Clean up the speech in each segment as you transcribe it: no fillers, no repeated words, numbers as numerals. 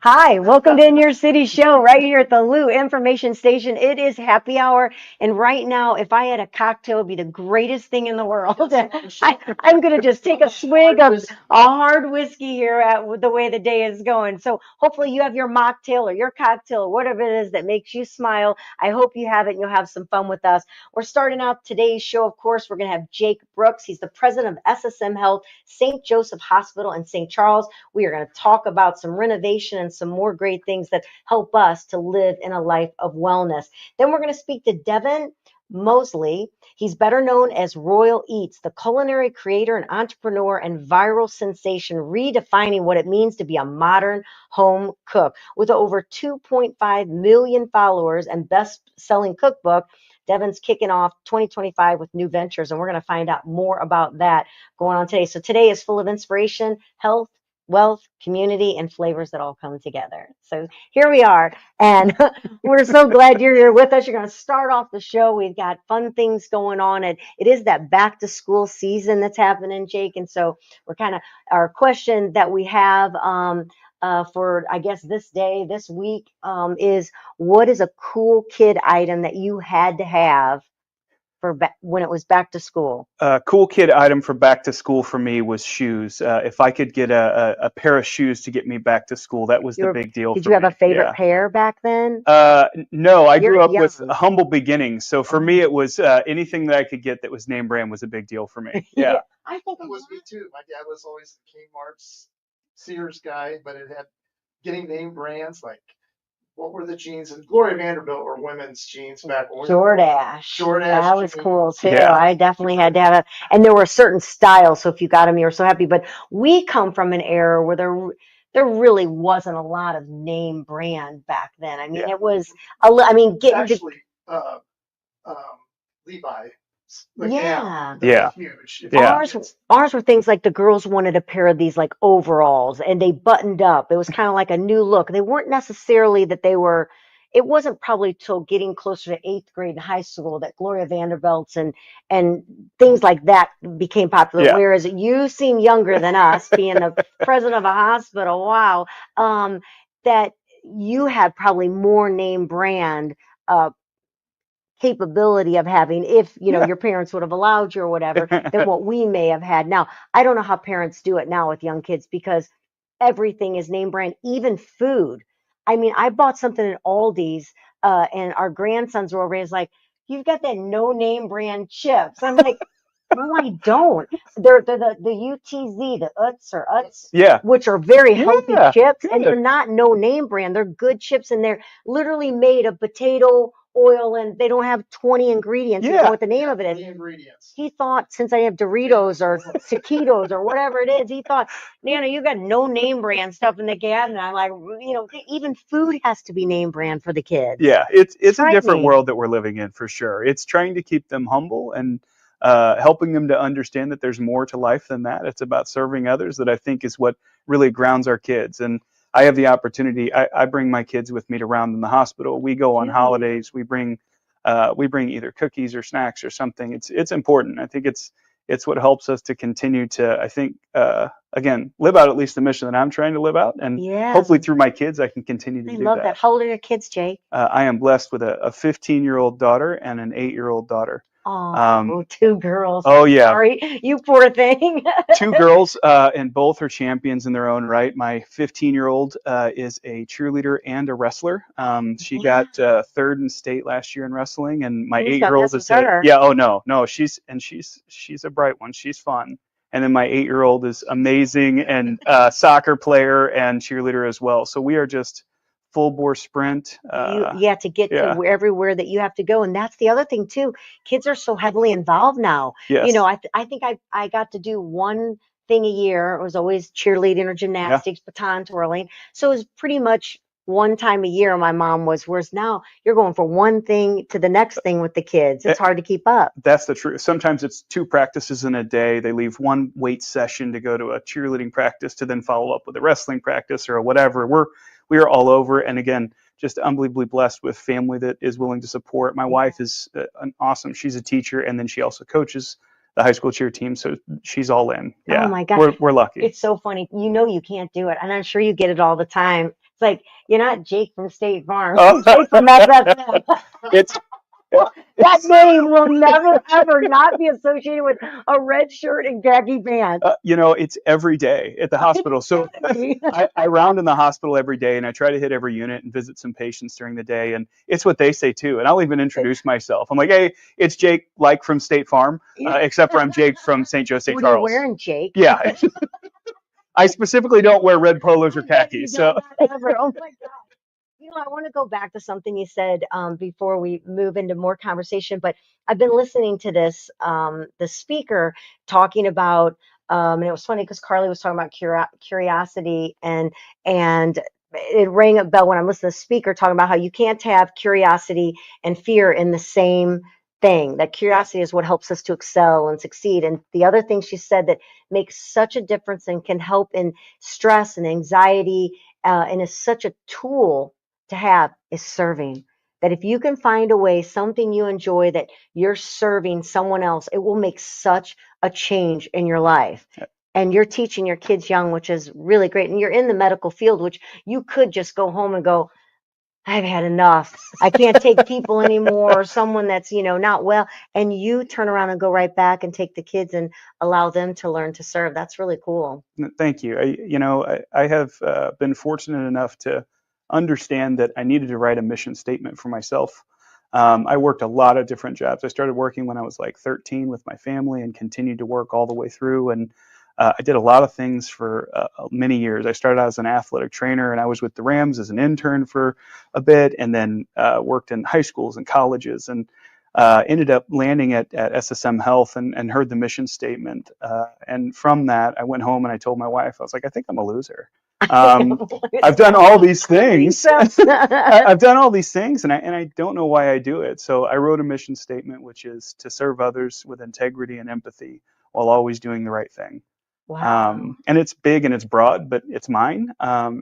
Hi, welcome to In Your City Show right here at the Lou Information Station. It is happy hour, and right now, if I had a cocktail, it'd be the greatest thing in the world. I'm going to just take a swig of a hard whiskey here with the way the day is going. So hopefully you have your mocktail or your cocktail or whatever it is that makes you smile. I hope you have it and you'll have some fun with us. We're starting out today's show, of course. We're going to have Jake Brooks. He's the president of SSM Health St. Joseph Hospital in St. Charles. We are going to talk about some renovation and some more great things that help us to live in a life of wellness. Then we're going to speak to Davon Moseley. He's better known as Royale Eats, the culinary creator and entrepreneur and viral sensation, redefining what it means to be a modern home cook. With over 2.5 million followers and best-selling cookbook, Devon's kicking off 2025 with new ventures, and we're going to find out more about that going on today. So today is full of inspiration, health, wealth, community, and flavors that all come together. So here we are, and we're so glad you're here with us. You're going to start off the show. We've got fun things going on, and it is that back to school season that's happening, Jake. And so we're kind of our question that we have for I guess this week is, what is a cool kid item that you had to have for when it was back to school? Cool kid item for back to school for me was shoes. If I could get a pair of shoes to get me back to school, that was the big deal Did for you have me. a favorite Yeah. pair back then? No, I grew You're up with young. humble beginnings. So for Oh. me, it was anything that I could get that was name brand was a big deal for me. Yeah, Yeah. I think That was me too. My dad was always the Kmart's Sears guy, but it had getting name brands like what were the jeans? And Gloria Vanderbilt were women's jeans back when Jordache. Jordache That was jeans. cool too. Yeah. I definitely had to have and there were certain styles. So if you got them, you were so happy. But we come from an era where there really wasn't a lot of name brand back then. I mean, Yeah. it was I mean, getting to Actually, um, Levi. Like yeah. they're Yeah. huge. If Yeah. Ours were things like the girls wanted a pair of these like overalls and they buttoned up. It was kind of like a new look. They weren't necessarily that it wasn't probably till getting closer to eighth grade in high school that Gloria Vanderbilt's and things like that became popular. Yeah. Whereas you seem younger than us, being the president of a hospital. Wow. That you had probably more name brand uh, capability of having, if Yeah. your parents would have allowed you or whatever, than what we may have had. Now I don't know how parents do it now with young kids, because everything is name brand, even food. I mean, I bought something at Aldi's, and our grandsons were over here, like, you've got that no name brand chips. I'm like, no, I don't. They're the UTZ, the Utz or Utz, Yeah. which are very healthy Yeah. chips, and they're Good. not no name brand. They're good chips, and they're literally made of potato oil, and they don't have 20 ingredients. You know Yeah. what the name of it the is. ingredients. He thought, since I have Doritos or taquitos or whatever it is, he thought, Nana, you got no name brand stuff in the cabinet. I'm like, even food has to be name brand for the kids. Yeah. It's a different Frightening. world that we're living in for sure. It's trying to keep them humble and helping them to understand that there's more to life than that. It's about serving others, that I think is what really grounds our kids. And I have the opportunity. I bring my kids with me to round in the hospital. We go on Cute. holidays. We bring either cookies or snacks or something. It's important. I think it's what helps us to continue to, I think, again, live out at least the mission that I'm trying to live out, and Yes. hopefully through my kids I can continue to I do love that. How old are your kids, Jake? I am blessed with a 15-year-old daughter and an 8-year-old daughter. Oh, two girls. Oh yeah, Sorry, you poor thing. two girls, and both are champions in their own right. My 15-year-old is a cheerleader and a wrestler. She got third in state last year in wrestling, and my Who's gonna 8-year-old mess with is her? yeah. Oh no, she's a bright one. She's fun. And then my 8-year-old is amazing and soccer player and cheerleader as well. So we are just full bore sprint. You have to get to Yeah. everywhere that you have to go, and that's the other thing too. Kids are so heavily involved now. Yes. I think I got to do one thing a year. It was always cheerleading or gymnastics, baton twirling. So it was pretty much one time a year. My mom was. Whereas now you're going from one thing to the next thing with the kids. It's hard to keep up. That's the truth. Sometimes it's 2 practices in a day. They leave one weight session to go to a cheerleading practice to then follow up with a wrestling practice or whatever. We are all over, and again, just unbelievably blessed with family that is willing to support. My wife is an awesome. She's a teacher, and then she also coaches the high school cheer team, so she's all in. Yeah. Oh my God. We're lucky. It's so funny. You can't do it, and I'm sure you get it all the time. It's like, you're not Jake from State Farm. Oh. Jake from SSM. It's That name will never, ever not be associated with a red shirt and khaki pants. it's every day at the hospital. So I round in the hospital every day, and I try to hit every unit and visit some patients during the day. And it's what they say too. And I'll even introduce myself. I'm like, hey, it's Jake, like from State Farm, except for I'm Jake from St. Joe, St. What are you Charles. wearing, Jake? Yeah. I specifically don't wear red polos or khakis. So. Ever. Oh my God. I want to go back to something you said before we move into more conversation, but I've been listening to this, the speaker talking about, and it was funny because Carly was talking about curiosity, and it rang a bell when I'm listening to the speaker talking about how you can't have curiosity and fear in the same thing. That curiosity is what helps us to excel and succeed. And the other thing she said that makes such a difference and can help in stress and anxiety, and is such a tool to have, is serving. That if you can find a way, something you enjoy, that you're serving someone else, it will make such a change in your life. And you're teaching your kids young, which is really great. And you're in the medical field, which you could just go home and go, I've had enough. I can't take people anymore, or someone that's, not well. And you turn around and go right back and take the kids and allow them to learn to serve. That's really cool. Thank you. I have been fortunate enough to understand that I needed to write a mission statement for myself. I worked a lot of different jobs. I started working when I was like 13 with my family and continued to work all the way through. And I did a lot of things for many years. I started out as an athletic trainer, and I was with the Rams as an intern for a bit, and then worked in high schools and colleges, and ended up landing at SSM Health and heard the mission statement. And from that, I went home and I told my wife, I was like, I think I'm a loser. I've done all these things. I've done all these things, and I don't know why I do it. So I wrote a mission statement, which is to serve others with integrity and empathy while always doing the right thing. Wow. And it's big and it's broad, but it's mine.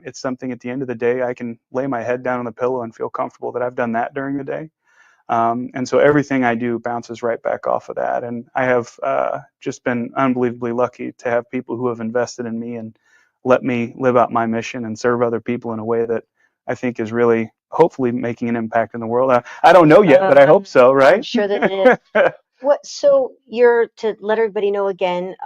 It's something at the end of the day I can lay my head down on the pillow and feel comfortable that I've done that during the day. And so everything I do bounces right back off of that. And I have just been unbelievably lucky to have people who have invested in me and let me live out my mission and serve other people in a way that I think is really, hopefully, making an impact in the world. I don't know yet, but I hope so, right? I'm sure that it is. So you're, to let everybody know again,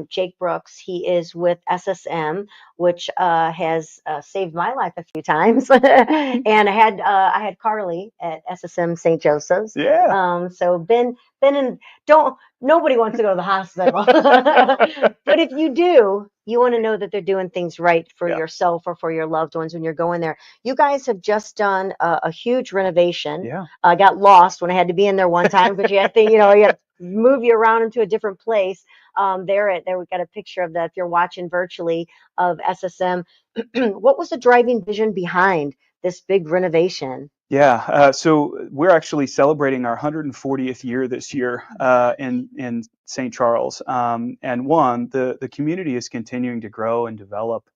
Jake Brooks, he is with SSM, which has saved my life a few times. And I had Carly at SSM St. Joseph's. Yeah. So been in, nobody wants to go to the hospital. But if you do, you want to know that they're doing things right for yourself or for your loved ones when you're going there. You guys have just done a huge renovation. Yeah. I got lost when I had to be in there one time because you had to, you had to move you around into a different place. There we've got a picture of that if you're watching virtually of SSM. What was the driving vision behind this big renovation? Yeah, so we're actually celebrating our 140th year this year in St. Charles. And the community is continuing to grow and develop.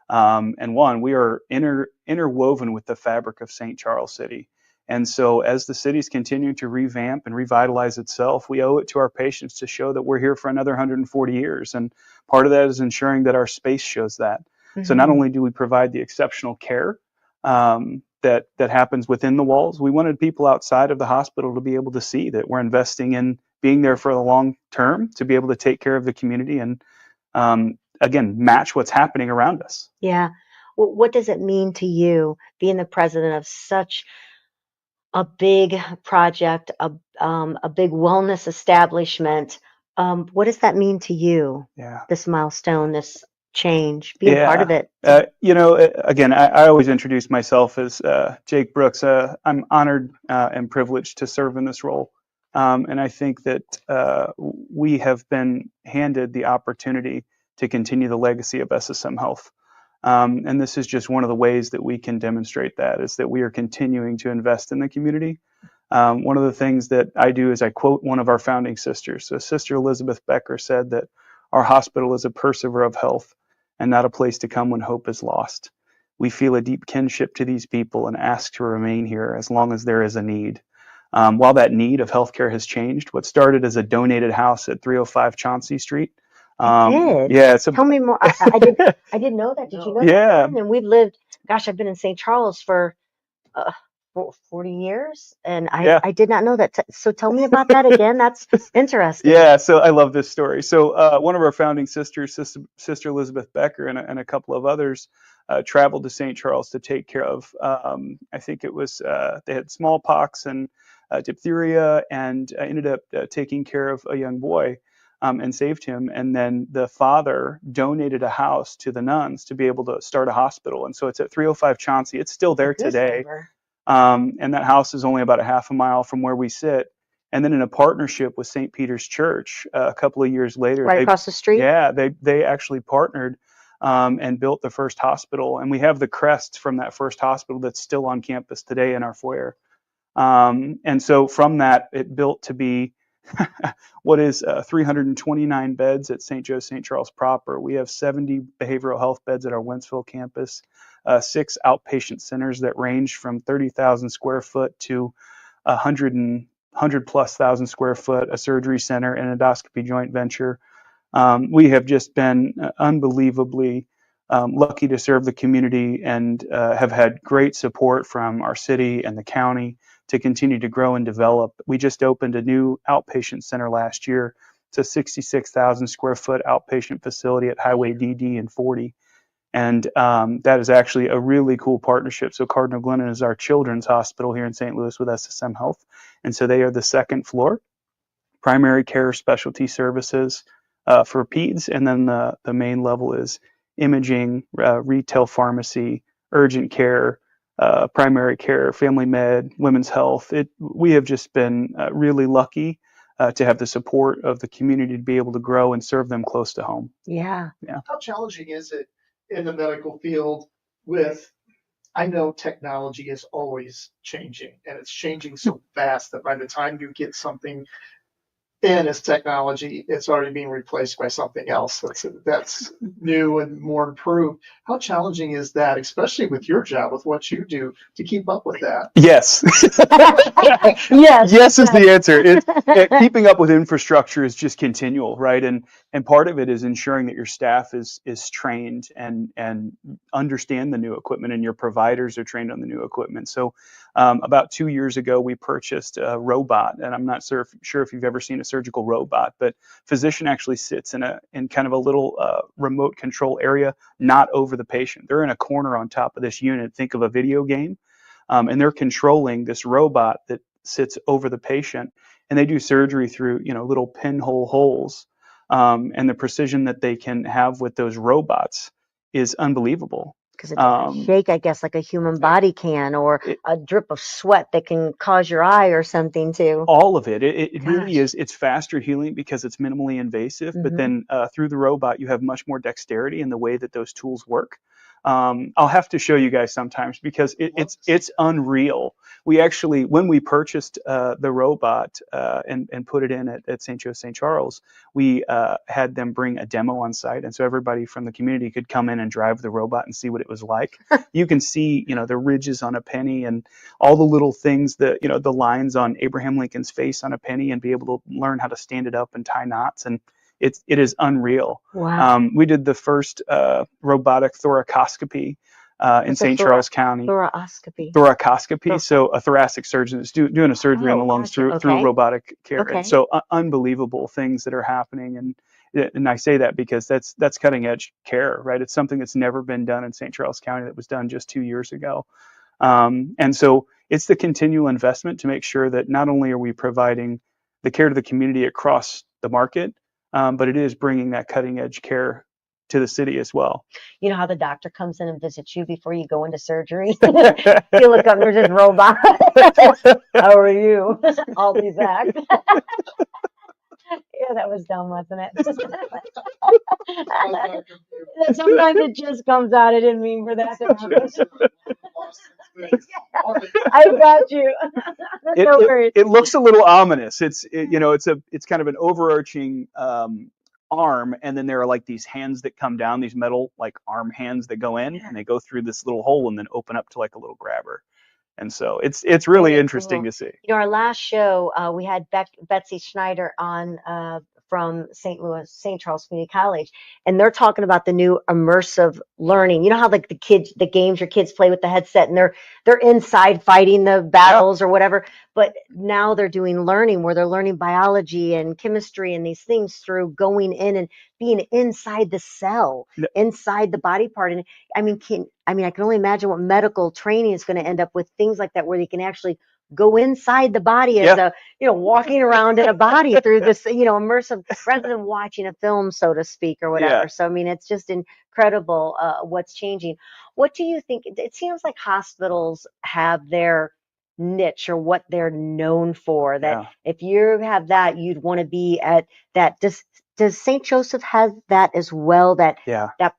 And we are interwoven with the fabric of St. Charles City. And so as the city's continuing to revamp and revitalize itself, we owe it to our patients to show that we're here for another 140 years. And part of that is ensuring that our space shows that. Mm-hmm. So not only do we provide the exceptional care that happens within the walls, we wanted people outside of the hospital to be able to see that we're investing in being there for the long term, to be able to take care of the community and, again, match what's happening around us. Yeah. Well, what does it mean to you being the president of such a big project, a big wellness establishment? What does that mean to you? Yeah. This milestone, this change, being part of it. Again, I always introduce myself as Jake Brooks. I'm honored and privileged to serve in this role. And I think that we have been handed the opportunity to continue the legacy of SSM Health. And this is just one of the ways that we can demonstrate that, is that we are continuing to invest in the community. One of the things that I do is I quote one of our founding sisters. So Sister Elizabeth Becker said that our hospital is a pursuer of health and not a place to come when hope is lost. We feel a deep kinship to these people and ask to remain here as long as there is a need. While that need of healthcare has changed, what started as a donated house at 305 Chauncey Street. It did. Yeah. Tell me more. I didn't know that. Did you know that? Yeah. And we've lived gosh, I've been in St. Charles for 40 years, and Yeah. I did not know that. So tell me about that again. That's interesting. Yeah, so I love this story. So one of our founding sisters, Sister Elizabeth Becker, and a couple of others traveled to St. Charles to take care of, I think it was, they had smallpox and diphtheria, and ended up taking care of a young boy and saved him. And then the father donated a house to the nuns to be able to start a hospital. And so it's at 305 Chauncey. It's still there Good today. favor. And that house is only about a half a mile from where we sit. And then in a partnership with St. Peter's Church, a couple of years later, Right across the street. yeah, they actually partnered and built the first hospital. And we have the crest from that first hospital that's still on campus today in our foyer. And so from that, it built to be what is 329 beds at St. Joe St. Charles proper. We have 70 behavioral health beds at our Wentzville campus, 6 outpatient centers that range from 30,000 square foot to 100 plus thousand square foot, a surgery center, and endoscopy joint venture. We have just been unbelievably lucky to serve the community, and have had great support from our city and the county to continue to grow and develop. We just opened a new outpatient center last year. It's a 66,000 square foot outpatient facility at Highway DD and 40. And that is actually a really cool partnership. So Cardinal Glennon is our children's hospital here in St. Louis with SSM Health. And so they are the second floor, primary care specialty services for peds. And then the main level is imaging, retail pharmacy, urgent care, primary care, family med, women's health. We have just been really lucky to have the support of the community to be able to grow and serve them close to home. Yeah. How challenging is it in the medical field with, I know technology is always changing, and it's changing so fast that by the time you get something in as technology, it's already being replaced by something else that's new and more improved. How challenging is that, especially with your job, with what you do, to keep up with that? Yes. Yes. Yes is the answer. Keeping up with infrastructure is just continual, right? And part of it is ensuring that your staff is trained and understand the new equipment, and your providers are trained on the new equipment. So about 2 years ago, we purchased a robot, and I'm not sure if you've ever seen a surgical robot, but physician actually sits in kind of a little remote control area, not over the patient. They're in a corner on top of this unit. Think of a video game. And they're controlling this robot that sits over the patient, and they do surgery through little pinhole holes, and the precision that they can have with those robots is unbelievable. Because it doesn't shake, I guess, like a human body can, or a drip of sweat that can cause your eye or something too. All of it. It really is. It's faster healing because it's minimally invasive, but then through the robot, you have much more dexterity in the way that those tools work. I'll have to show you guys sometimes because it's unreal. We actually, when we purchased the robot and put it in at St. Joe St. Charles, we had them bring a demo on site, and so everybody from the community could come in and drive the robot and see what it was like. You can see, the ridges on a penny and all the little things that, the lines on Abraham Lincoln's face on a penny, and be able to learn how to stand it up and tie knots. And it is unreal. Wow. We did the first robotic thoracoscopy in St. Charles County. Thoracoscopy. So a thoracic surgeon is doing a surgery on the lungs through robotic care. Okay. And so unbelievable things that are happening. And I say that because that's cutting edge care, right? It's something that's never been done in St. Charles County that was done just 2 years ago. And so it's the continual investment to make sure that not only are we providing the care to the community across the market, but it is bringing that cutting edge care to the city as well. You know how the doctor comes in and visits you before you go into surgery? You look up, there's this robot. How are you? I'll be back. Yeah, that was dumb, wasn't it? Sometimes it just comes out. I didn't mean for that to happen. I got you. No worries. It looks a little ominous. It's kind of an overarching arm, and then there are like these hands that come down, these metal like arm hands that go in, and they go through this little hole and then open up to like a little grabber. And so it's really interesting to see. Our last show, we had Betsy Schneider on from St. Charles Community College, and they're talking about the new immersive learning. You know how like the games your kids play with the headset and they're inside fighting the battles or whatever, but now they're doing learning where they're learning biology and chemistry and these things through going in and being inside the cell, inside the body part. And I mean, I can only imagine what medical training is going to end up with, things like that, where they can actually go inside the body as walking around in a body through this, immersive, rather than watching a film, so to speak, or whatever. Yeah. So, I mean, it's just incredible what's changing. What do you think? It seems like hospitals have their niche or what they're known for, that if you have that, you'd want to be at that. Does St. Joseph have that as well, that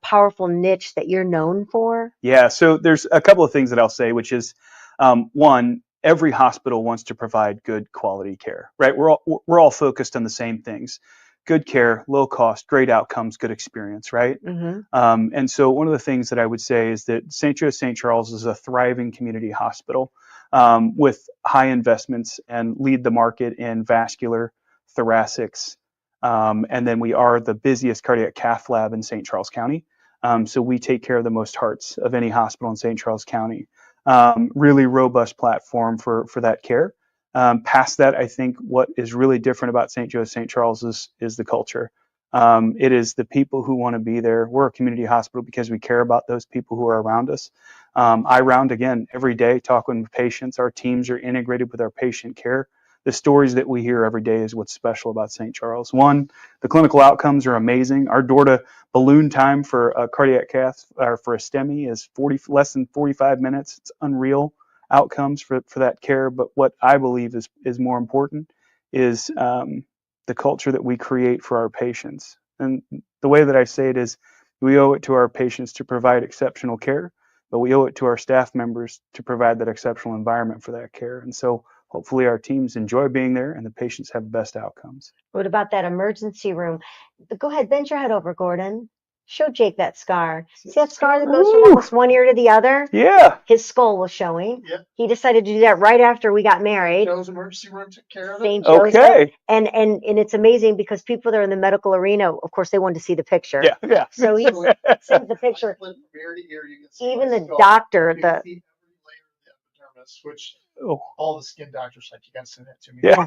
powerful niche that you're known for? Yeah, so there's a couple of things that I'll say, which is one, every hospital wants to provide good quality care, right? We're all focused on the same things: good care, low cost, great outcomes, good experience, right? And so one of the things that I would say is that St. Charles is a thriving community hospital with high investments and lead the market in vascular, thoracics, and then we are the busiest cardiac cath lab in St. Charles County. So we take care of the most hearts of any hospital in St. Charles County. Really robust platform for that care. Past that, I think what is really different about St. Charles is the culture. It is the people who want to be there. We're a community hospital because we care about those people who are around us. I round again every day talking with patients. Our teams are integrated with our patient care. The stories that we hear every day is what's special about St. Charles. One, the clinical outcomes are amazing. Our door to balloon time for a cardiac cath or for a STEMI is less than 45 minutes. It's unreal outcomes for that care. But what I believe is more important is the culture that we create for our patients. And the way that I say it is, we owe it to our patients to provide exceptional care, but we owe it to our staff members to provide that exceptional environment for that care. And so hopefully our teams enjoy being there and the patients have the best outcomes. What about that emergency room? Go ahead, bend your head over, Gordon. Show Jake that scar. See that scar that goes from almost one ear to the other? Yeah. His skull was showing. Yep. He decided to do that right after we got married. Joe's emergency room took care of it. St. Joseph. Okay. And it's amazing because people that are in the medical arena, of course, they wanted to see the picture. Yeah. So he sent the picture. From ear to ear, you can see Even the skull. doctor, You can see every layer of the epidermis, which all the skin doctors like, you got to send that to me. Yeah.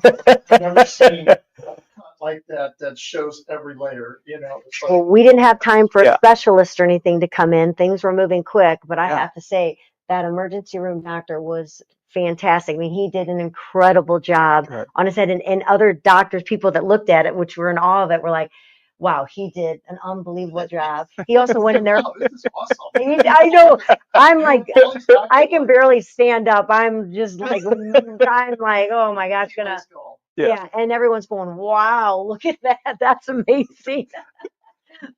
I've never seen a cut like that shows every layer. It's like, well, we didn't have time for a specialist or anything to come in. Things were moving quick, but I have to say that emergency room doctor was fantastic. I mean, he did an incredible job on his head, and other doctors, people that looked at it, which were in awe of it, were like, wow, he did an unbelievable job. He also went in there. Oh, this is awesome. I know. I'm like, I can barely stand up. I'm just like, I'm like, oh my gosh, yeah. And everyone's going, wow, look at that. That's amazing.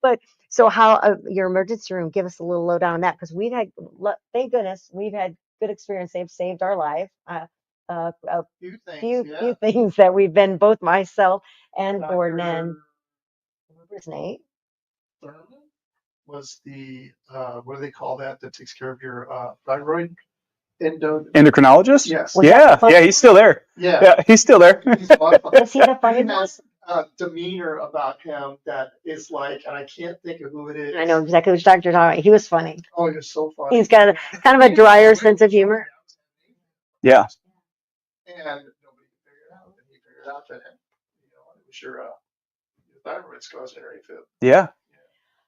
But so how your emergency room, give us a little lowdown on that, because thank goodness, we've had good experience. They've saved our life. A few things that we've been, both myself and Gordon and his name was the what do they call that takes care of your thyroid? Endocrinologist? Yes. Yeah, he's still there. Yeah, he's still there. Is he the funny one? Demeanor about him that is like, and I can't think of who it is. I know exactly which doctor you're talking about. He was funny. Oh, he was so funny. He's got kind of a drier sense of humor. Yeah. And nobody could figure it out. And he figured out that it was your thyroid's causing it. Yeah.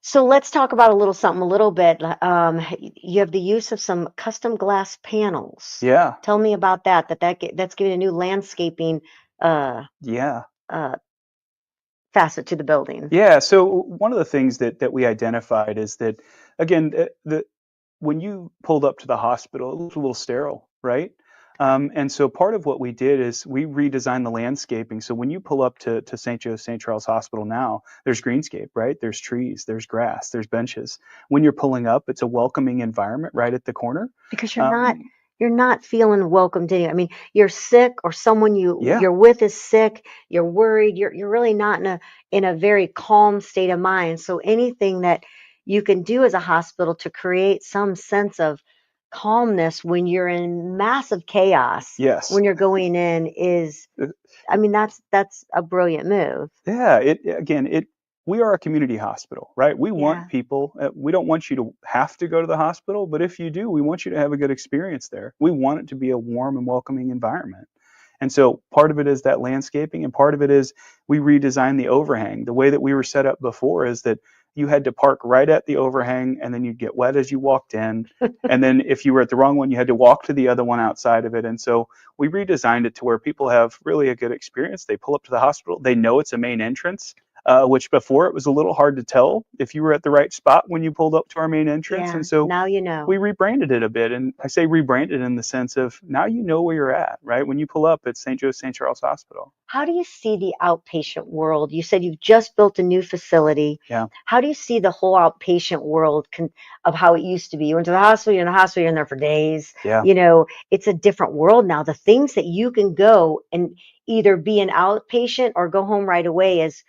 So let's talk about a little bit. You have the use of some custom glass panels. Yeah. Tell me about that. That's giving a new landscaping facet to the building. Yeah. So one of the things that we identified is that, again, when you pulled up to the hospital, it looked a little sterile, right? And so part of what we did is we redesigned the landscaping. So when you pull up to St. Charles Hospital now, there's greenscape, right? There's trees, there's grass, there's benches. When you're pulling up, it's a welcoming environment right at the corner. Because you're not feeling welcomed in. I mean, you're sick, or someone you're with is sick. You're worried. You're really not in a very calm state of mind. So anything that you can do as a hospital to create some sense of calmness when you're in massive chaos, Yes. when you're going in is, I mean, that's a brilliant move. Yeah, we are a community hospital, right? We Yeah. want people, we don't want you to have to go to the hospital, but if you do, we want you to have a good experience there. We want it to be a warm and welcoming environment. And so part of it is that landscaping, and part of it is we redesigned the overhang. The way that we were set up before is that you had to park right at the overhang, and then you'd get wet as you walked in. And then if you were at the wrong one, you had to walk to the other one outside of it. And so we redesigned it to where people have really a good experience. They pull up to the hospital, they know it's a main entrance, which before it was a little hard to tell if you were at the right spot when you pulled up to our main entrance. Yeah. And so Now you know. we rebranded it a bit. And I say rebranded in the sense of now you know where you're at, right? When you pull up, it's St. Joseph St. Charles Hospital. How do you see the outpatient world? You said you've just built a new facility. Yeah. How do you see the whole outpatient world of how it used to be? You went to the hospital, you're in the hospital, you're in there for days. Yeah. You know, it's a different world now. The things that you can go and either be an outpatient or go home right away is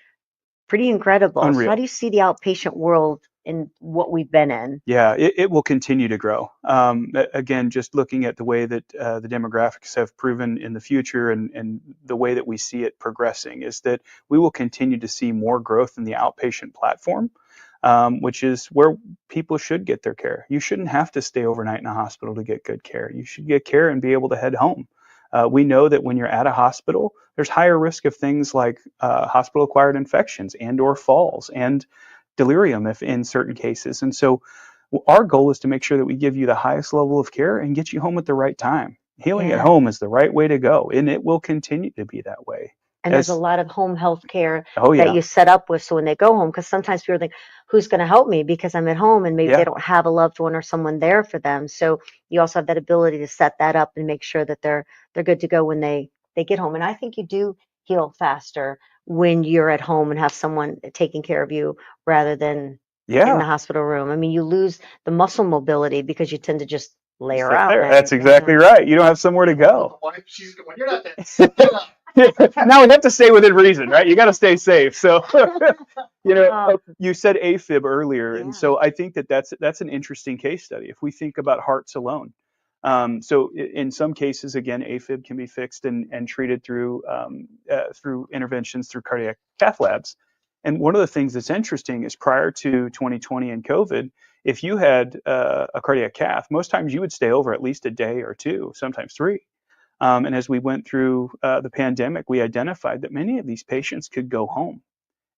pretty incredible. So how Unreal. do you see the outpatient world in what we've been in? Yeah, it will continue to grow. Again, just looking at the way that the demographics have proven in the future, and the way that we see it progressing is that we will continue to see more growth in the outpatient platform, which is where people should get their care. You shouldn't have to stay overnight in a hospital to get good care. You should get care and be able to head home. We know that when you're at a hospital, there's higher risk of things like hospital-acquired infections and/or falls and delirium if in certain cases. And so our goal is to make sure that we give you the highest level of care and get you home at the right time. Healing at Yeah. home is the right way to go, and it will continue to be that way. And there's a lot of home health care Oh that yeah, you set up with. So when they go home, because sometimes people think, who's going to help me because I'm at home and maybe they yeah, don't have a loved one or someone there for them. So you also have that ability to set that up and make sure that they're good to go when they get home. And I think you do heal faster when you're at home and have someone taking care of you rather than in the yeah. hospital room. I mean, you lose the muscle mobility because you tend to just layer Sit out. there. And That's exactly yeah. right. You don't have somewhere to go. The wife, she's going, you're not that. Get up. Now we have to stay within reason, right? You got to stay safe. So, Oh, you said AFib earlier, and yeah. so I think that that's an interesting case study. If we think about hearts alone, so in some cases, again, AFib can be fixed and treated through interventions through cardiac cath labs. And one of the things that's interesting is prior to 2020 and COVID, if you had a cardiac cath, most times you would stay over at least a day or two, sometimes three. And as we went through the pandemic, we identified that many of these patients could go home.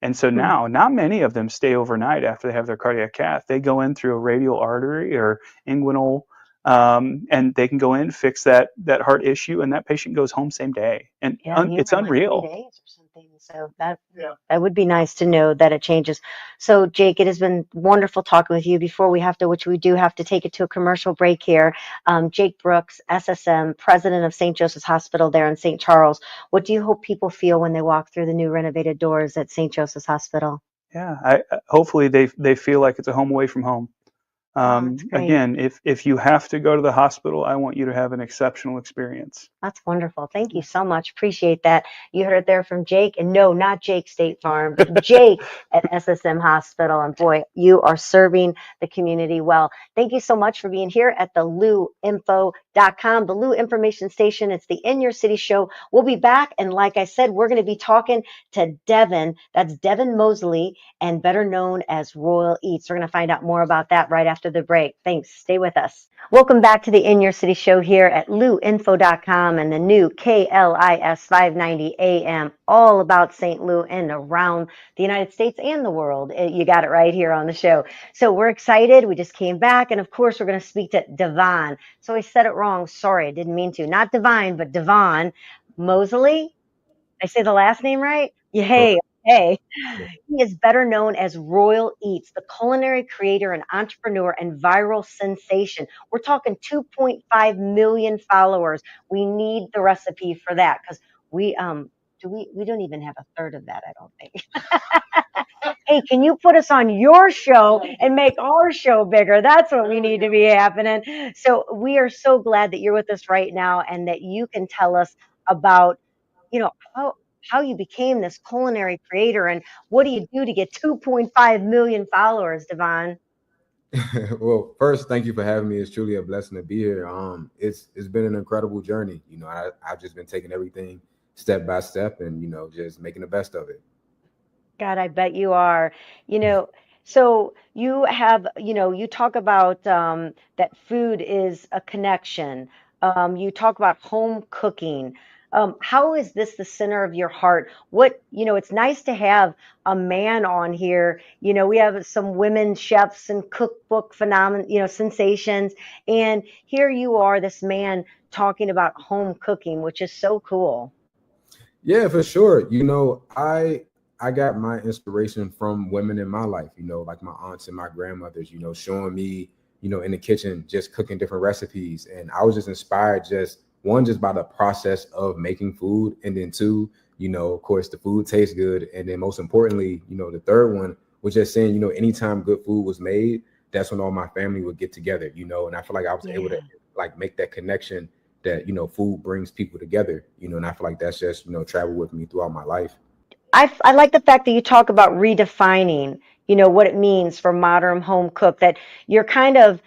And so Hmm. now, not many of them stay overnight after they have their cardiac cath. They go in through a radial artery or inguinal, and they can go in, fix that heart issue, and that patient goes home same day. And Yeah, you it's were like 3 unreal. days or something. So that Yeah. that would be nice to know that it changes. So Jake, it has been wonderful talking with you. Before we have to, which we do have to take it to a commercial break here. Jake Brooks, SSM, president of St. Joseph's Hospital there in St. Charles. What do you hope people feel when they walk through the new renovated doors at St. Joseph's Hospital? Yeah, hopefully they feel like it's a home away from home. Oh, that's great. Again, if you have to go to the hospital, I want you to have an exceptional experience. That's wonderful. Thank you so much. Appreciate that. You heard it there from Jake. And no, not Jake State Farm, but Jake at SSM Hospital. And boy, you are serving the community well. Thank you so much for being here at the LouInfo.com, the Lou Information Station. It's the In Your City show. We'll be back. And like I said, we're going to be talking to Devon. That's Davon Moseley, and better known as Royale Eats. We're going to find out more about that right after the break. Thanks. Stay with us. Welcome back to the In Your City show here at LouInfo.com and the new KLIS 590 AM, all about St. Lou and around the United States and the world. You got it right here on the show. So we're excited. We just came back. And of course, we're going to speak to Davon. So I said it wrong. Sorry, I didn't mean to. Not Divine, but Davon Moseley. I say the last name right? Yeah, hey, hey. He is better known as Royale Eats, the culinary creator and entrepreneur and viral sensation. We're talking 2.5 million followers. We need the recipe for that because we don't even have a third of that, I don't think. Hey, can you put us on your show and make our show bigger? That's what we need to be happening. So we are so glad that you're with us right now and that you can tell us about, you know, how you became this culinary creator and what do you do to get 2.5 million followers, Devon? Well, first, thank you for having me. It's truly a blessing to be here. It's been an incredible journey. I've just been taking everything step by step, and just making the best of it. God, I bet you are. You know, so you have, you talk about that food is a connection. You talk about home cooking. How is this the center of your heart? It's nice to have a man on here. We have some women chefs and cookbook phenomenon, sensations. And here you are, this man talking about home cooking, which is so cool. Yeah, for sure. I got my inspiration from women in my life, like my aunts and my grandmothers, showing me, in the kitchen, just cooking different recipes. And I was just inspired, just one, just by the process of making food. And then two, of course, the food tastes good. And then most importantly, the third one was just saying, anytime good food was made, that's when all my family would get together, and I feel like I was able to Yeah. like make that connection that food brings people together, and I feel like that's just traveled with me throughout my life. I like the fact that you talk about redefining, what it means for modern home cook, that you're kind of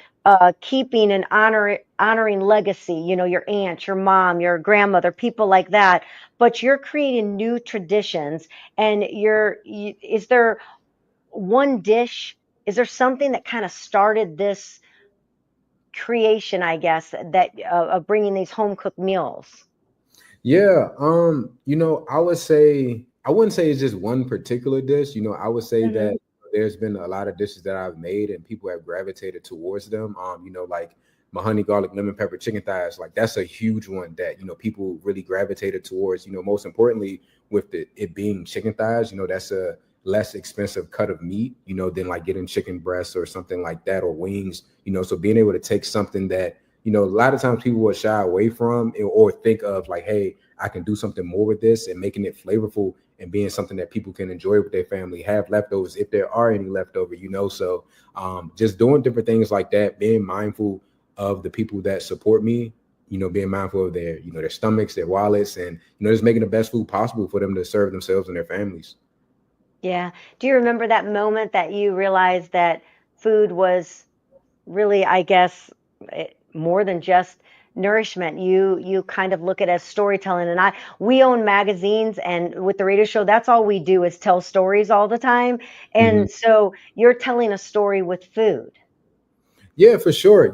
keeping and honoring legacy, your aunt, your mom, your grandmother, people like that, but you're creating new traditions. And is there one dish? Is there something that kind of started this creation, I guess, that of bringing these home cooked meals? Yeah, I would say I wouldn't say it's just one particular dish. I would say Hmm. that there's been a lot of dishes that I've made and people have gravitated towards them. Like my honey garlic lemon pepper chicken thighs, like that's a huge one that people really gravitated towards. Most importantly, with it being chicken thighs, that's a less expensive cut of meat, than like getting chicken breasts or something like that, or wings. So being able to take something that a lot of times people will shy away from or think of like, hey, I can do something more with this, and making it flavorful and being something that people can enjoy with their family, have leftovers if there are any leftover, So just doing different things like that, being mindful of the people that support me, being mindful of their, their stomachs, their wallets, and, just making the best food possible for them to serve themselves and their families. Yeah. Do you remember that moment that you realized that food was really, I guess, more than just nourishment? You kind of look at it as storytelling. And we own magazines, and with the radio show, that's all we do is tell stories all the time. Mhm. And so you're telling a story with food. Yeah, for sure.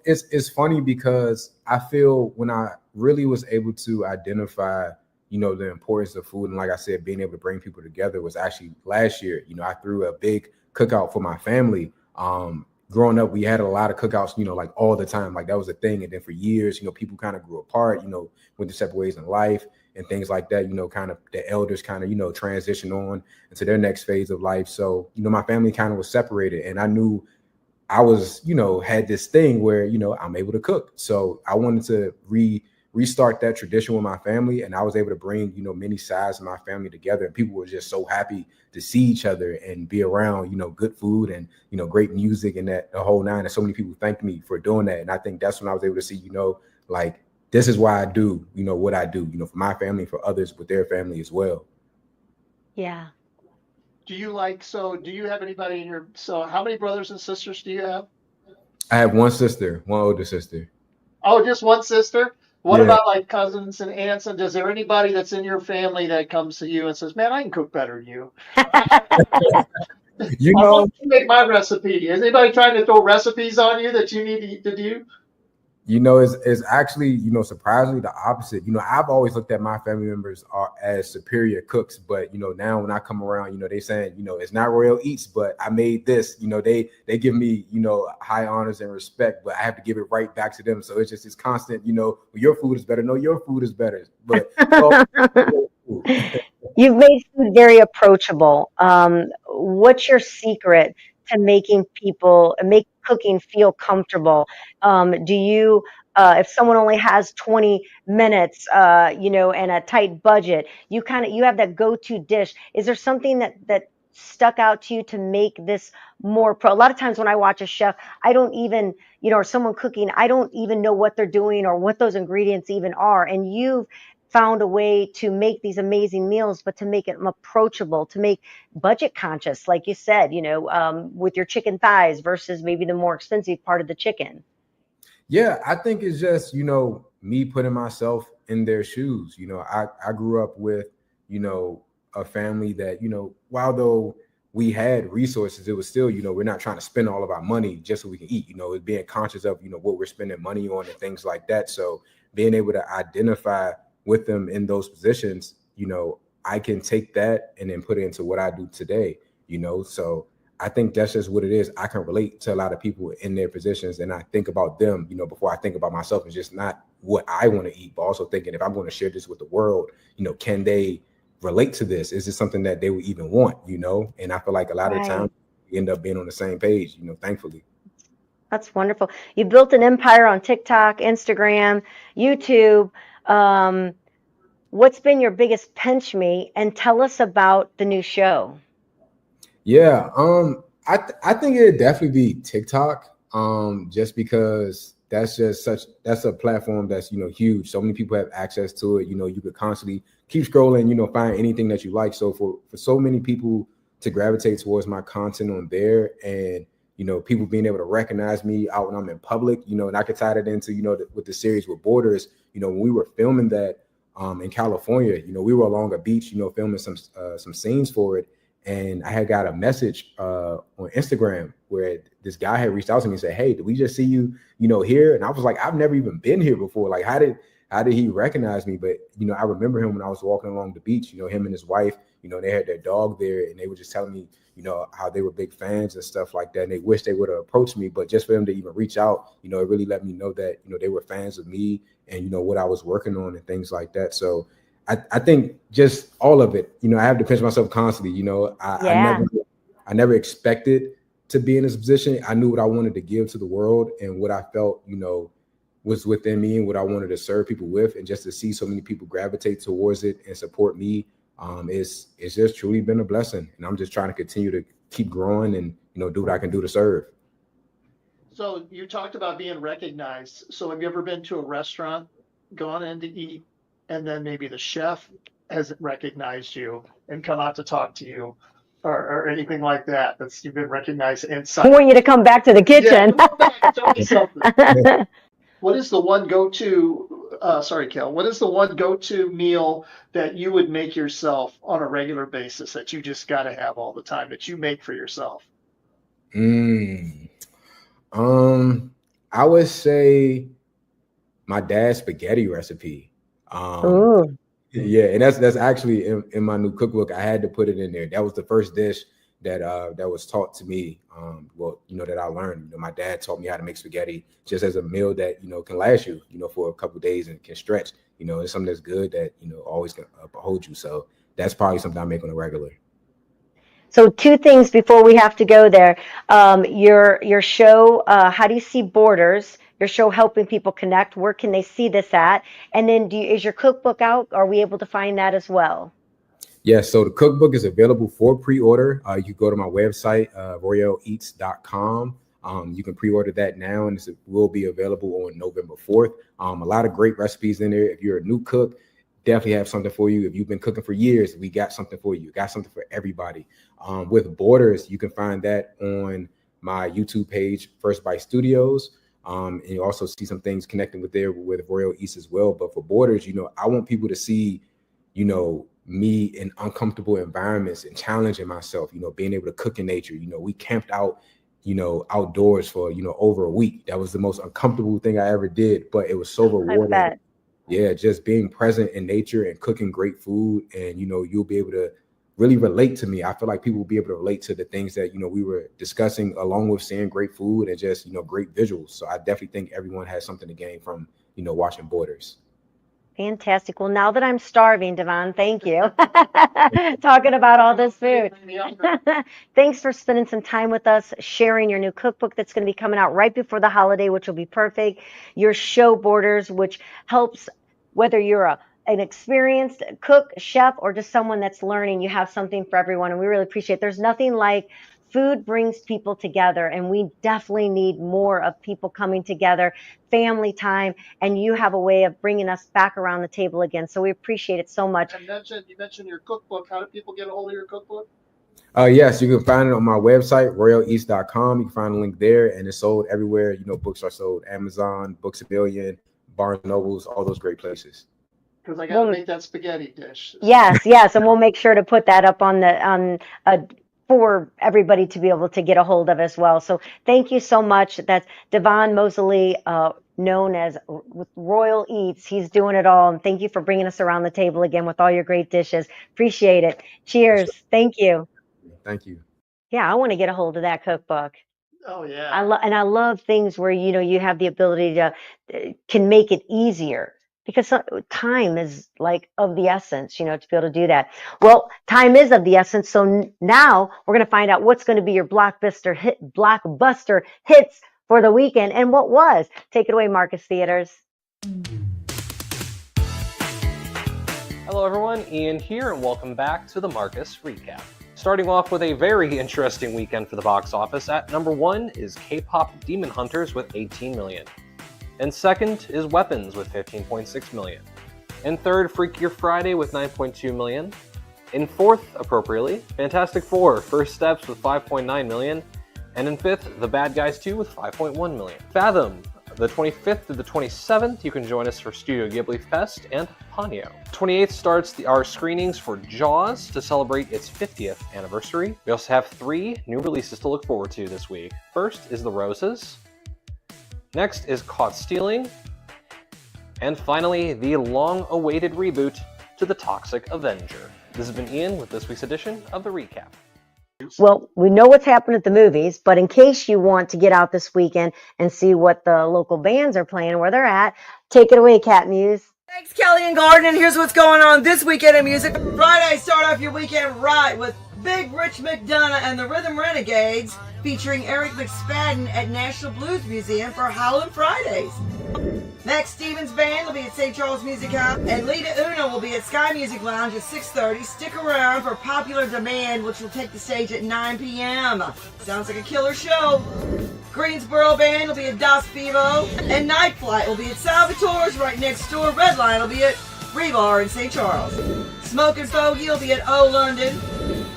It's funny because I feel when I really was able to identify, the importance of food, and like I said, being able to bring people together was actually last year. I threw a big cookout for my family. Growing up, we had a lot of cookouts, like all the time, like that was a thing. And then for years, people kind of grew apart, went to separate ways in life and things like that. Kind of the elders kind of, transitioned on into their next phase of life. So, my family kind of was separated, and I knew I was, had this thing where, I'm able to cook. So I wanted to restart that tradition with my family. And I was able to bring, many sides of my family together. And people were just so happy to see each other and be around, good food and, great music and that the whole nine. And so many people thanked me for doing that. And I think that's when I was able to see, like this is why I do, what I do, for my family, for others with their family as well. Yeah. Do you have anybody so how many brothers and sisters do you have? I have one sister, one older sister. Oh, just one sister? What Yeah. about like cousins and aunts? And is there anybody that's in your family that comes to you and says, man, I can cook better than you? You I want know, you to make my recipe. Is anybody trying to throw recipes on you that you need to do? it's actually, surprisingly the opposite. I've always looked at my family members are as superior cooks, but now when I come around, they saying, it's not Royale Eats, but I made this. They give me, high honors and respect, but I have to give it right back to them. So it's just this constant, well, your food is better. No, your food is better. But well, You've made food very approachable. What's your secret to making make cooking feel comfortable? Do you, if someone only has 20 minutes, and a tight budget, you have that go-to dish. Is there something that stuck out to you to make this more pro? A lot of times when I watch a chef, I don't even, or someone cooking, I don't even know what they're doing or what those ingredients even are. And you've found a way to make these amazing meals, but to make it approachable, to make budget conscious, like you said, with your chicken thighs versus maybe the more expensive part of the chicken. Yeah, I think it's just, me putting myself in their shoes. I grew up with, a family that, while though we had resources, it was still, we're not trying to spend all of our money just so we can eat. It's being conscious of, what we're spending money on and things like that. So being able to identify with them in those positions, I can take that and then put it into what I do today, so I think that's just what it is. I can relate to a lot of people in their positions, and I think about them, before I think about myself. It's just not what I want to eat, but also thinking, if I'm going to share this with the world, can they relate to this? Is this something that they would even want, And I feel like a lot of the time we end up being on the same page, thankfully. That's wonderful. You built an empire on TikTok, Instagram, YouTube. What's been your biggest pinch me? And tell us about the new show. Yeah, I think it'd definitely be TikTok, just because that's a platform that's huge. So many people have access to it. You could constantly keep scrolling, find anything that you like. So for so many people to gravitate towards my content on there, and people being able to recognize me out when I'm in public, and I could tie that into with the series with Borders. When we were filming that in California, we were along a beach, filming some scenes for it. And I had got a message on Instagram where this guy had reached out to me and said, "Hey, did we just see you, here?" And I was like, "I've never even been here before. Like, how did he recognize me?" But, I remember him when I was walking along the beach, him and his wife, they had their dog there, and they were just telling me, how they were big fans and stuff like that. And they wish they would have approached me, but just for them to even reach out, it really let me know that, they were fans of me and, what I was working on and things like that. So I think just all of it, I have to pinch myself constantly. I never expected to be in this position. I knew what I wanted to give to the world and what I felt, was within me and what I wanted to serve people with. And just to see so many people gravitate towards it and support me, it's just truly been a blessing. And I'm just trying to continue to keep growing and, do what I can do to serve. So you talked about being recognized. So have you ever been to a restaurant, gone in to eat, and then maybe the chef hasn't recognized you and come out to talk to you, or anything like that? That's, you've been recognized inside. I want you to come back to the kitchen. Yeah, come back, tell me something. What is the one go-to? Sorry, Kel. What is the one go-to meal that you would make yourself on a regular basis that you just got to have all the time, that you make for yourself? I would say my dad's spaghetti recipe. Ooh. Yeah, and that's actually in my new cookbook. I had to put it in there. That was the first dish that was taught to me. That I learned. My dad taught me how to make spaghetti just as a meal that can last you, for a couple of days and can stretch. It's something that's good that always can hold you. So that's probably something I make on a regular. So two things before we have to go there. Your show, How Do You See Borders? Your show helping people connect. Where can they see this at? And then is your cookbook out? Are we able to find that as well? Yeah, so the cookbook is available for pre-order. You can go to my website, royaleeats.com. You can pre-order that now, and it will be available on November 4th. A lot of great recipes in there. If you're a new cook, definitely have something for you. If you've been cooking for years, we got something for you. Got something for everybody. With Borders, you can find that on my YouTube page, First Bite Studios. And you also see some things connecting with Royale Eats as well. But for Borders, I want people to see, me in uncomfortable environments and challenging myself, being able to cook in nature. We camped out, outdoors for, over a week. That was the most uncomfortable thing I ever did, but it was so rewarding. I bet. Yeah, just being present in nature and cooking great food. And, you'll be able to really relate to me. I feel like people will be able to relate to the things that, we were discussing, along with seeing great food and just, great visuals. So I definitely think everyone has something to gain from, watching Borders. Fantastic. Well, now that I'm starving, Davon, thank you. Talking about all this food. Thanks for spending some time with us, sharing your new cookbook that's going to be coming out right before the holiday, which will be perfect. Your show Borders, which helps whether you're an experienced cook, chef, or just someone that's learning. You have something for everyone, and we really appreciate it. There's nothing like food brings people together, and we definitely need more of people coming together, family time, and you have a way of bringing us back around the table again. So we appreciate it so much. And you mentioned your cookbook. How do people get a hold of your cookbook? Yes, you can find it on my website, royaleeats.com. You can find a link there, and it's sold everywhere. Books are sold, Amazon, Books A Million, Barnes & Nobles, all those great places. Because I got to make that spaghetti dish. Yes, and we'll make sure to put that up on for everybody to be able to get a hold of as well. So thank you so much. That's Davon Moseley, known as Royale Eats. He's doing it all, and thank you for bringing us around the table again with all your great dishes. Appreciate it. Cheers. Thank you. Thank you. Yeah, I want to get a hold of that cookbook. Oh yeah. I love things where you have the ability to can make it easier, because time is like of the essence, to be able to do that. Well, time is of the essence. So now we're going to find out what's going to be your blockbuster hits for the weekend, and what was. Take it away, Marcus Theaters. Hello everyone, Ian here, and welcome back to the Marcus Recap. Starting off with a very interesting weekend for the box office. At number 1 is K-pop Demon Hunters with 18 million. And second is Weapons with 15.6 million. In third, Freakier Friday with 9.2 million. In fourth, appropriately, Fantastic Four First Steps with 5.9 million. And in fifth, The Bad Guys 2 with 5.1 million. Fathom, the 25th to the 27th, you can join us for Studio Ghibli Fest and Ponyo. 28th starts our screenings for Jaws to celebrate its 50th anniversary. We also have 3 new releases to look forward to this week. First is The Roses. Next is Caught Stealing. And finally, the long-awaited reboot to The Toxic Avenger. This has been Ian with this week's edition of The Recap. Well, we know what's happened at the movies, but in case you want to get out this weekend and see what the local bands are playing, where they're at, take it away, Cat Muse. Thanks, Kelly and Gordon, and here's what's going on this weekend in music. Friday, start off your weekend right with Big Rich McDonough and the Rhythm Renegades, featuring Eric McSpadden at National Blues Museum for Howlin' Fridays. Max Stevens Band will be at St. Charles Music House, and Lita Una will be at Sky Music Lounge at 6:30. Stick around for Popular Demand, which will take the stage at 9 p.m. Sounds like a killer show. Greensboro Band will be at Das Vivo, and Night Flight will be at Salvatore's right next door. Redline will be at Rebar in St. Charles. Smoke and Fogey will be at O London,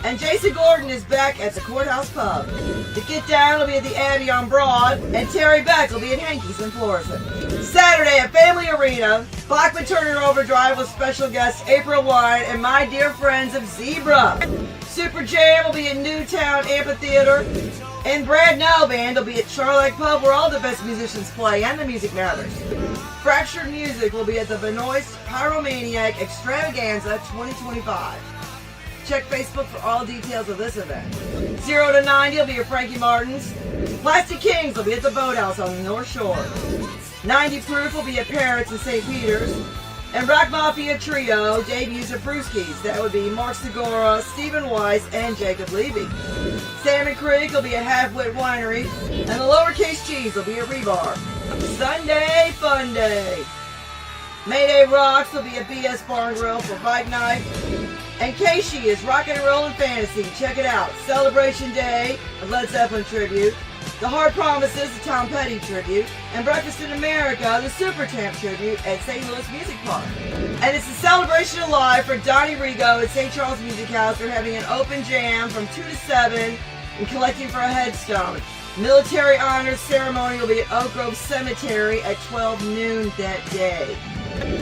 and Jason Gordon is back at the Courthouse Pub. The Get Down will be at the Abbey on Broad, and Terry Beck will be at Hankey's in Florissant. Saturday at Family Arena, Bachman Turner Overdrive with special guests April Wine and my dear friends of Zebra. Super Jam will be at Newtown Amphitheater, and Brad Now Band will be at Charlotte Pub, where all the best musicians play and the music matters. Fractured Music will be at the Benoist Pyromaniac Extravaganza 2025. Check Facebook for all details of this event. 0 to 90 will be at Frankie Martin's. Plastic Kings will be at the Boathouse on the North Shore. 90 Proof will be at Parrots in St. Peter's. And Rock Mafia Trio debuts at Brewski's. That would be Mark Segura, Stephen Weiss, and Jacob Levy. Salmon Creek will be at Half-Wit Winery. And the Lowercase Cheese will be at Rebar. Sunday Fun Day. Mayday Rocks will be at BS Bar and Grill for Bike Night. And Keishi is Rockin' and Rollin' Fantasy. Check it out. Celebration Day, a Led Zeppelin tribute. The Hard Promises, the Tom Petty tribute. And Breakfast in America, the Supertramp tribute at St. Louis Music Park. And it's a celebration of life for Donnie Rigo at St. Charles Music House. They're having an open jam from 2 to 7 and collecting for a headstone. Military honors ceremony will be at Oak Grove Cemetery at 12 noon that day.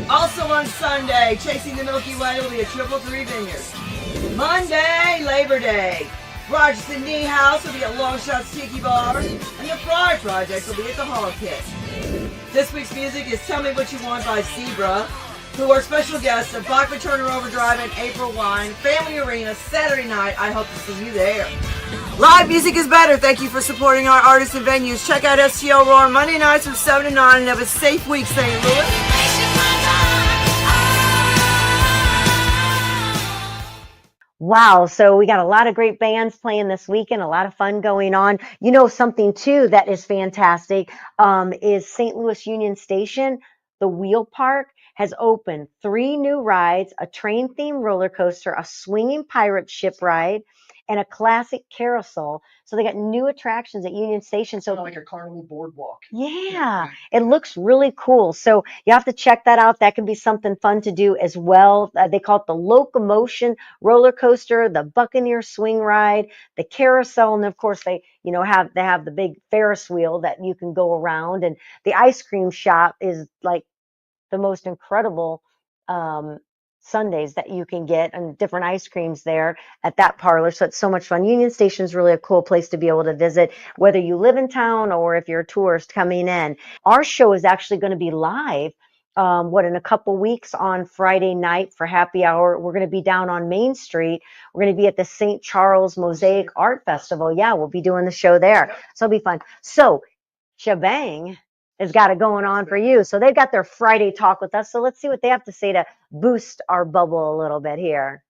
Also on Sunday, Chasing the Milky Way will be at 333 Vineyards. Monday, Labor Day. Rogers and Knee House will be at Long Shots Tiki Bar, and the Fry Project will be at the Hog Pit. This week's music is Tell Me What You Want by Zebra, who are special guests of Bachman Turner Overdrive and April Wine, Family Arena, Saturday night. I hope to see you there. Live music is better. Thank you for supporting our artists and venues. Check out STL Roar Monday nights from 7 to 9 and have a safe week, St. Louis. Wow, so we got a lot of great bands playing this weekend, a lot of fun going on. Something too that is fantastic is St. Louis Union Station. The Wheel Park has opened 3 new rides, a train-themed roller coaster, a swinging pirate ship ride, and a classic carousel. So they got new attractions at Union Station. So Kind of like a carnival boardwalk. yeah, it looks really cool. So you have to check that out. That can be something fun to do as well. They call it the locomotion roller coaster, the Buccaneer swing ride, the carousel, and of course they have the big Ferris wheel that you can go around. And the ice cream shop is like the most incredible sundaes that you can get, and different ice creams there at that parlor. So it's so much fun. Union Station is really a cool place to be able to visit, whether you live in town or if you're a tourist coming in. Our show is actually going to be live. In a couple weeks on Friday night for happy hour. We're going to be down on Main Street. We're going to be at the St. Charles Mosaic Art Festival. Yeah, we'll be doing the show there. So it'll be fun. So Shebang has got it going on for you. So they've got their Friday talk with us. So let's see what they have to say to boost our bubble a little bit here.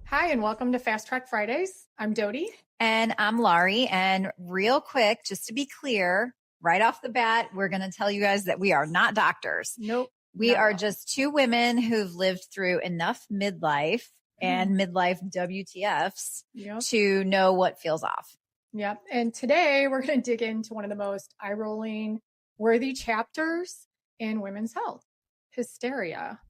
Hi, and welcome to Fast Track Fridays. I'm Dodie. And I'm Laurie. And real quick, just to be clear, right off the bat, we're going to tell you guys that we are not doctors. Nope. We are just two women who've lived through enough midlife and midlife WTFs to know what feels off. Yep. And today we're going to dig into one of the most eye-rolling, worthy chapters in women's health, hysteria.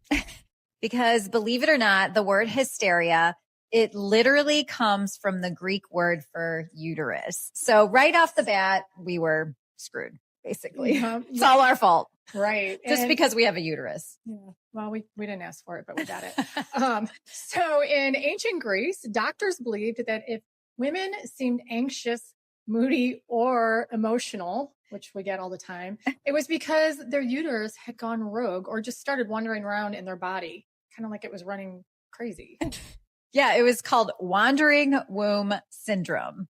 Because believe it or not, the word hysteria, it literally comes from the Greek word for uterus. So right off the bat, we were screwed, basically. It's all our fault. Right. Just because we have a uterus. Yeah. Well, we didn't ask for it, but we got it. So in ancient Greece, doctors believed that if women seemed anxious, moody, or emotional, which we get all the time, it was because their uterus had gone rogue or just started wandering around in their body, kind of like it was running crazy. Yeah, it was called wandering womb syndrome.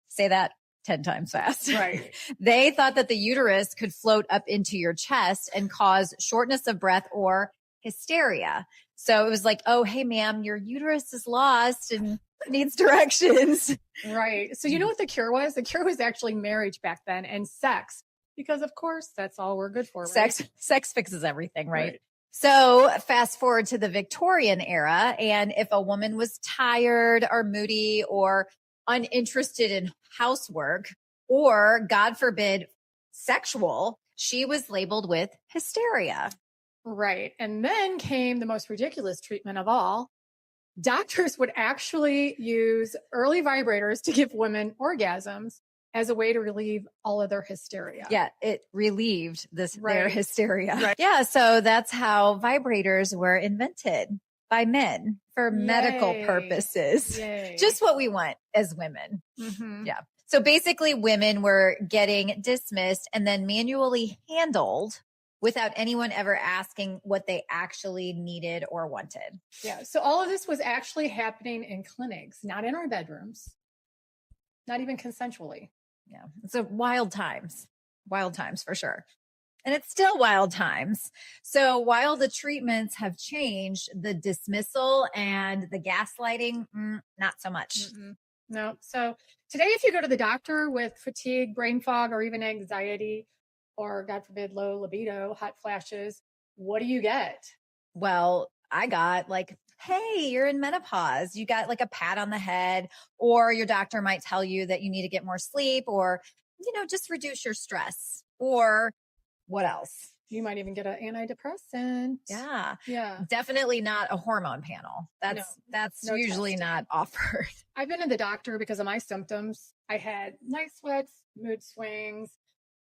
Say that 10 times fast. Right. They thought that the uterus could float up into your chest and cause shortness of breath or hysteria. So it was like, oh, hey, ma'am, your uterus is lost and needs directions. Right. So you know what the cure was? The cure was actually marriage back then and sex, because of course that's all we're good for. Right? Sex fixes everything, right? So fast forward to the Victorian era. And if a woman was tired or moody or uninterested in housework or, God forbid, sexual, she was labeled with hysteria. Right. And then came the most ridiculous treatment of all. Doctors would actually use early vibrators to give women orgasms as a way to relieve all of their hysteria. Yeah, it relieved their hysteria. Right. Yeah, so that's how vibrators were invented by men for medical purposes. Yay. Just what we want as women. Mm-hmm. Yeah. So basically women were getting dismissed and then manually handled without anyone ever asking what they actually needed or wanted. Yeah. So all of this was actually happening in clinics, not in our bedrooms, not even consensually. Yeah. It's a wild times for sure. And it's still wild times. So while the treatments have changed, the dismissal and the gaslighting, not so much. Mm-mm. No. So today, if you go to the doctor with fatigue, brain fog, or even anxiety, or God forbid, low libido, hot flashes, what do you get? Well, I got like, hey, you're in menopause. You got like a pat on the head, or your doctor might tell you that you need to get more sleep, or, just reduce your stress, or what else? You might even get an antidepressant. Yeah. Yeah. Definitely not a hormone panel. That's no usually testing. not offered. I've been to the doctor because of my symptoms. I had night sweats, mood swings.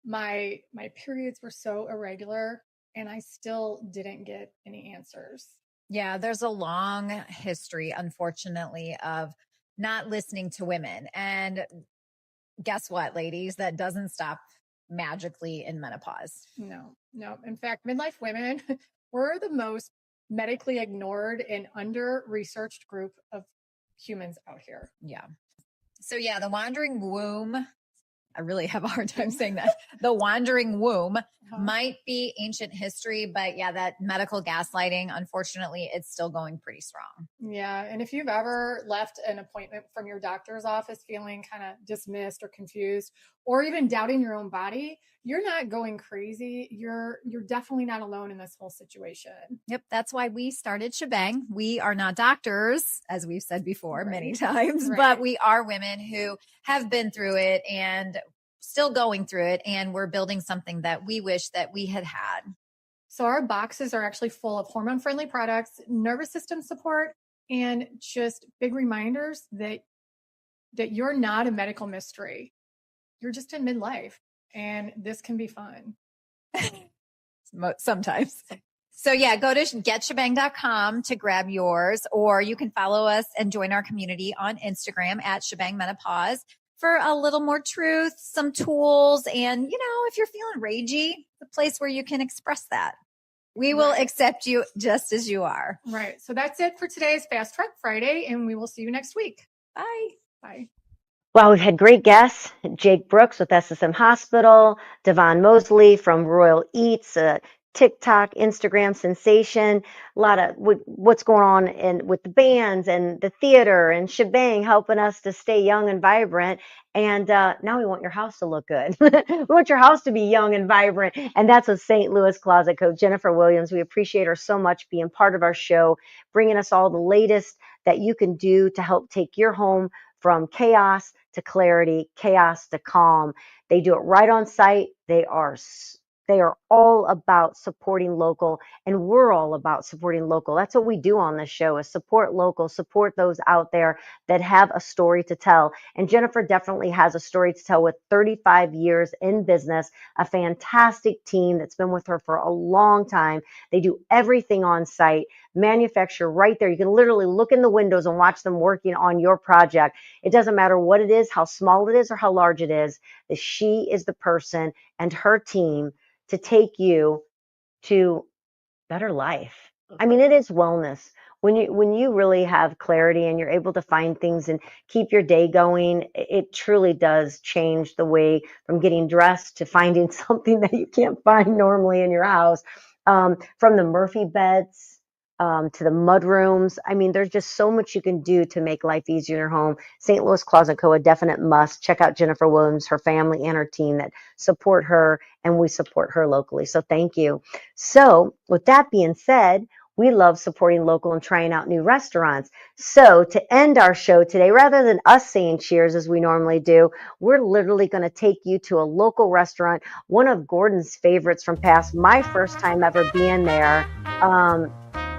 My periods were so irregular, and I still didn't get any answers. Yeah, there's a long history, unfortunately, of not listening to women. And guess what, ladies? That doesn't stop magically in menopause. No. In fact, midlife women were the most medically ignored and under-researched group of humans out here. Yeah. So yeah, the wandering womb I really have a hard time saying that. The wandering womb might be ancient history, but yeah, that medical gaslighting, unfortunately, it's still going pretty strong. Yeah. And if you've ever left an appointment from your doctor's office feeling kind of dismissed or confused, or even doubting your own body, you're not going crazy. You're definitely not alone in this whole situation. Yep. That's why we started Shebang. We are not doctors, as we've said before many times, but we are women who have been through it and still going through it. And we're building something that we wish that we had had. So our boxes are actually full of hormone-friendly products, nervous system support, and just big reminders that you're not a medical mystery. You're just in midlife, and this can be fun. Sometimes. So yeah, go to getshebang.com to grab yours, or you can follow us and join our community on Instagram at Shebang Menopause for a little more truth, some tools, and if you're feeling ragey, the place where you can express that. We will accept you just as you are. Right. So that's it for today's Fast Track Friday, and we will see you next week. Bye. Bye. Well, we've had great guests. Jake Brooks with SSM Hospital, Davon Moseley from Royale Eats, TikTok, Instagram sensation, a lot of what's going on with the bands and the theater and Shebang helping us to stay young and vibrant. And now we want your house to look good. We want your house to be young and vibrant. And that's with St. Louis Closet Coach Jennifer Williams. We appreciate her so much being part of our show, bringing us all the latest that you can do to help take your home from chaos to clarity, chaos to calm. They do it right on site. They are all about supporting local, and we're all about supporting local. That's what we do on this show, is support local, support those out there that have a story to tell. And Jennifer definitely has a story to tell with 35 years in business, a fantastic team that's been with her for a long time. They do everything on site, manufacture right there. You can literally look in the windows and watch them working on your project. It doesn't matter what it is, how small it is, or how large it is. She is the person and her team to take you to better life. I mean, it is wellness. When you really have clarity and you're able to find things and keep your day going, it truly does change the way from getting dressed to finding something that you can't find normally in your house. From the Murphy beds to the mud rooms. I mean, there's just so much you can do to make life easier in your home. St. Louis Closet Co., a definite must. Check out Jennifer Williams, her family, and her team that support her, and we support her locally. So thank you. So with that being said, we love supporting local and trying out new restaurants. So to end our show today, rather than us saying cheers as we normally do, we're literally going to take you to a local restaurant, one of Gordon's favorites from past. My first time ever being there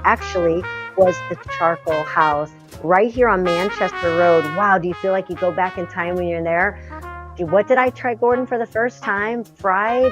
actually was the Charcoal House right here on Manchester Road. Wow, do you feel like you go back in time when you're there? What did I try, Gordon, for the first time? Fried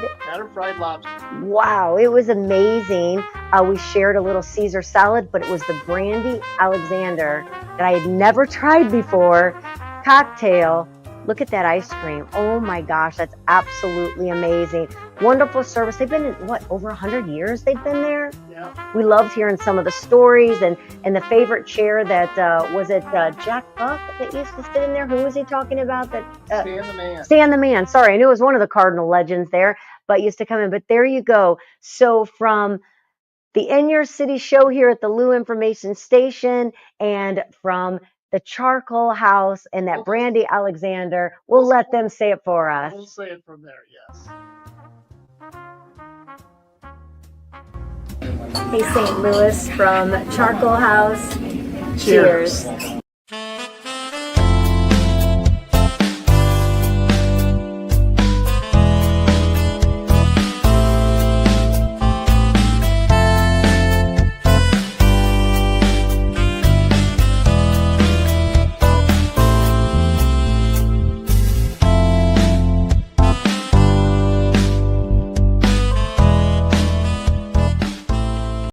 lobster. Wow, it was amazing. We shared a little Caesar salad, but it was the Brandy Alexander that I had never tried before. Cocktail. Look at that ice cream. Oh my gosh, that's absolutely amazing. Wonderful service. They've been in, over 100 years they've been there? Yeah. We loved hearing some of the stories and the favorite chair that, was it Jack Buck that used to sit in there? Who was he talking about? Stan the Man. Stan the Man. Sorry, I knew it was one of the Cardinal legends there, but used to come in. But there you go. So from the In Your City show here at the Lou Information Station, and from the Charcoal House and that Brandy Alexander, we'll let them say it for us. We'll say it from there, yes. Hey, St. Louis from Charcoal House. Cheers.